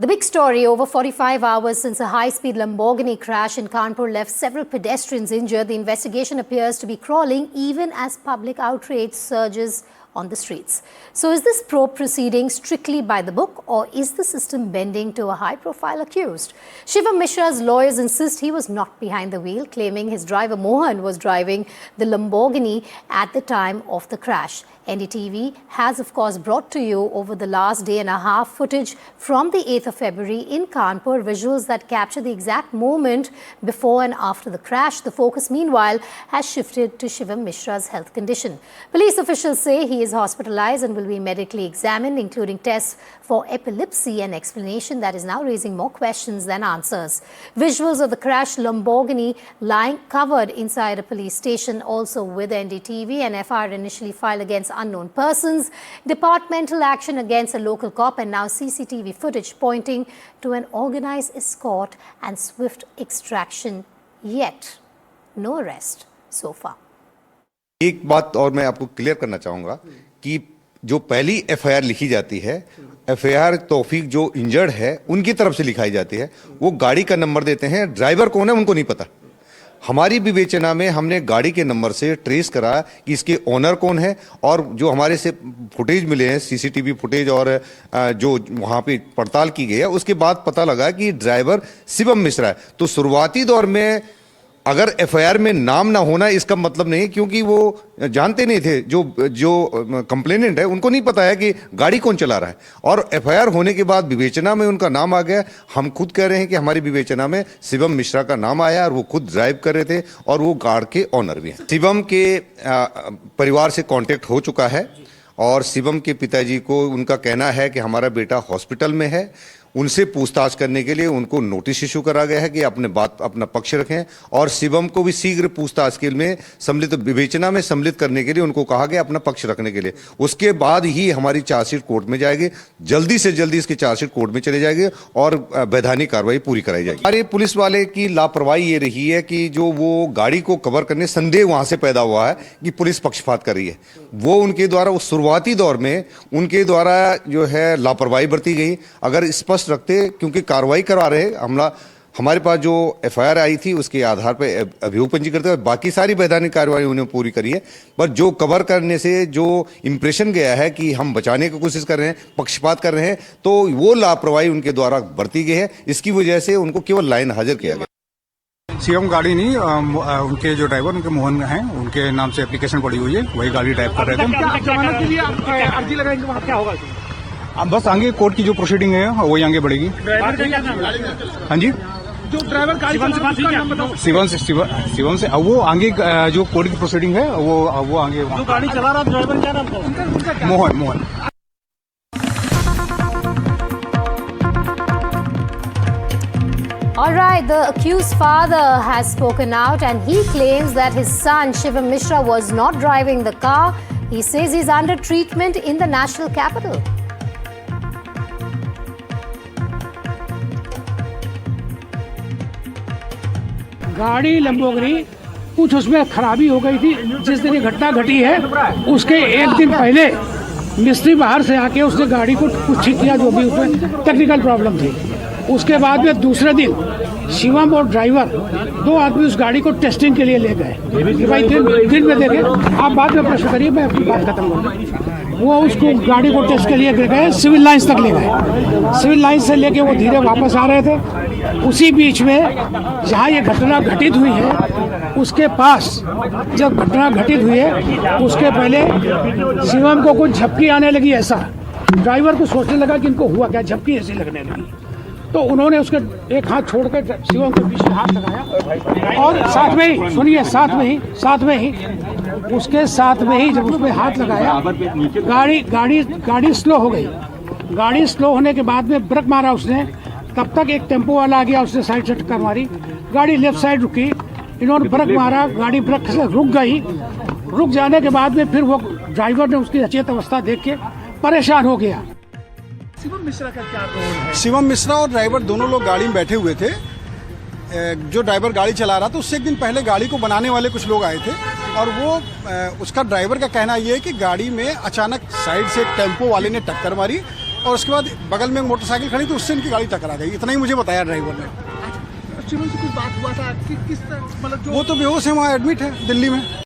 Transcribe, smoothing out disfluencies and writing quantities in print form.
The big story: over 45 hours since a high-speed Lamborghini crash in Kanpur left several pedestrians injured, the investigation appears to be crawling even as public outrage surges on the streets. So is this probe proceeding strictly by the book, or is the system bending to a high-profile accused? Shivam Mishra's lawyers insist he was not behind the wheel, claiming his driver Mohan was driving the Lamborghini at the time of the crash. NDTV has, of course, brought to you over the last day and a half footage from the 8th of February in Kanpur, visuals that capture the exact moment before and after the crash. The focus, meanwhile, has shifted to Shivam Mishra's health condition. Police officials say he is hospitalized and will be medically examined, including tests for epilepsy, an explanation that is now raising more questions than answers. Visuals of the crashed Lamborghini lying covered inside a police station, also with NDTV. An FIR initially filed against unknown persons, departmental action against a local cop, and now CCTV footage pointing to an organized escort and swift extraction. Yet, no arrest so far. एक बात और मैं आपको clear करना चाहूंगा कि जो पहली एफआईआर लिखी जाती है, एफआईआर तौफीक जो इंजर्ड है उनकी तरफ से लिखाई जाती है। वो गाड़ी का नंबर देते हैं, ड्राइवर कौन है उनको नहीं पता। हमारी विवेचना में हमने गाड़ी के नंबर से ट्रेस करा कि इसके ओनर कौन है, और जो हमारे से फुटेज मिले हैं, सीसीटीवी फुटेज और जो वहां पे पड़ताल की गई है, उसके बाद पता लगा कि ड्राइवर शिवम मिश्रा है। तो शुरुआती दौर में अगर एफआईआर में नाम ना होना इसका मतलब नहीं, क्योंकि वो जानते नहीं थे, जो कंप्लेनेंट है उनको नहीं पता है कि गाड़ी कौन चला रहा है। और एफआईआर होने के बाद विवेचना में उनका नाम आ गया। हम खुद कह रहे हैं कि हमारी विवेचना में शिवम मिश्रा का नाम आया और वो खुद ड्राइव कर रहे थे और वो कार के ऑनर भी हैं। शिवम के परिवार से कांटेक्ट हो चुका है और शिवम के पिताजी को उनका कहना है कि हमारा बेटा हॉस्पिटल में है। उनसे पूछताछ करने के लिए उनको नोटिस इशू करा गया है कि अपना पक्ष रखें, और शिवम को भी शीघ्र पूछताछ के में सम्मिलित विवेचना में सम्मिलित करने के लिए उनको कहा गया अपना पक्ष रखने के लिए। उसके बाद ही हमारी चार्जशीट कोर्ट में जाएगी। जल्दी से जल्दी इसकी चार्जशीट कोर्ट में चले जाएगी और वैधानिक कार्रवाई पूरी कराई जाएगी। हमारे पुलिस वाले की लापरवाही ये रही है कि जो वो गाड़ी को कवर करने संदेह वहां से पैदा हुआ है कि पुलिस पक्षपात कर रही है। वो उनके द्वारा उस शुरुआती दौर में उनके द्वारा जो है लापरवाही बरती गई। अगर स्पष्ट रखते, क्योंकि कार्रवाई करवा रहे हमारे पास जो एफआईआर आई थी उसके आधार पर अभियोग पंजीकृत और बाकी सारी वैधानिक कार्रवाई उन्होंने पूरी करी है। पर जो कवर करने से जो इंप्रेशन गया है कि हम बचाने की कोशिश कर रहे हैं, पक्षपात कर रहे हैं, तो वो लापरवाही उनके द्वारा बरती गई है। इसकी वजह से उनको केवल लाइन हाजिर किया गया। शिवम गाड़ी नहीं, उनके जो ड्राइवर उनके मोहन हैं, उनके नाम से एप्लीकेशन पड़ी हुई है, वही गाड़ी ड्राइव कर रहे थे। जमानत के लिए अर्जी लगाएंगे, वहाँ क्या होगा? अब बस आगे कोर्ट की जो प्रोसीडिंग है वही आगे बढ़ेगी। ड्राइवर का क्या नाम है? हाँ जी, जो ड्राइवर गाड़ी उसका नाम बताओ। शिवम से वो आगे जो कोर्ट की प्रोसीडिंग है वो आगे। जो गाड़ी चला रहा ड्राइवर क्या नाम था? Mohan. All right, the accused father has spoken out and he claims that his son Shivam Mishra was not driving the car. He says he's under treatment in the national capital. गाड़ी Lamborghini कुछ उसमें खराबी हो गई थी। जिस दिन ये घटना घटी है उसके एक दिन पहले मिस्त्री बाहर से आके उसने गाड़ी को कुछ ठीक किया, जो भी उसमें टेक्निकल प्रॉब्लम थी। उसके बाद में दूसरे दिन शिवम और ड्राइवर दो आदमी उस गाड़ी को टेस्टिंग के लिए ले गए कि भाई दिन में देखे। आप बाद में प्रश्न करिए, मैं अपनी बात खत्म करूँगा। वो उसको गाड़ी को टेस्ट के लिए ले गए, सिविल लाइन्स तक ले गए। सिविल लाइन्स से लेके वो धीरे वापस आ रहे थे। उसी बीच में जहाँ ये घटना घटित हुई है उसके पास जब घटना घटित हुई है उसके पहले शिवम को कुछ झपकी आने लगी। ऐसा ड्राइवर को सोचने लगा कि इनको हुआ क्या, झपकी ऐसी लगने लगी। तो उन्होंने उसके एक हाथ छोड़कर शिवम के पीछे हाथ लगाया और साथ में ही सुनिए, उसके साथ में ही जब उसमें हाथ लगाया गाड़ी स्लो हो गई। गाड़ी स्लो होने के बाद में ब्रेक मारा उसने। तब तक एक टेम्पो वाला आ गया, उसने साइड से टक्कर मारी। गाड़ी लेफ्ट साइड रुकी, इन्होंने ब्रेक मारा, गाड़ी ब्रेक से रुक गई। रुक जाने के बाद में फिर वो ड्राइवर ने उसकी अचेत अवस्था देख के परेशान हो गया। शिवम मिश्रा का क्या रोल है? शिवम मिश्रा और ड्राइवर दोनों लोग गाड़ी में बैठे हुए थे। जो ड्राइवर गाड़ी चला रहा था उससे एक दिन पहले गाड़ी को बनाने वाले कुछ लोग आए थे और वो उसका ड्राइवर का कहना ये है कि गाड़ी में अचानक साइड से टेम्पो वाले ने टक्कर मारी और उसके बाद बगल में एक मोटरसाइकिल खड़ी, तो उससे इनकी गाड़ी टकरा गई। इतना ही मुझे बताया ड्राइवर ने। शिवम से कुछ बात हुआ था कि किस तरह मतलब जो वो तो बेहोश है, वहाँ एडमिट है दिल्ली में।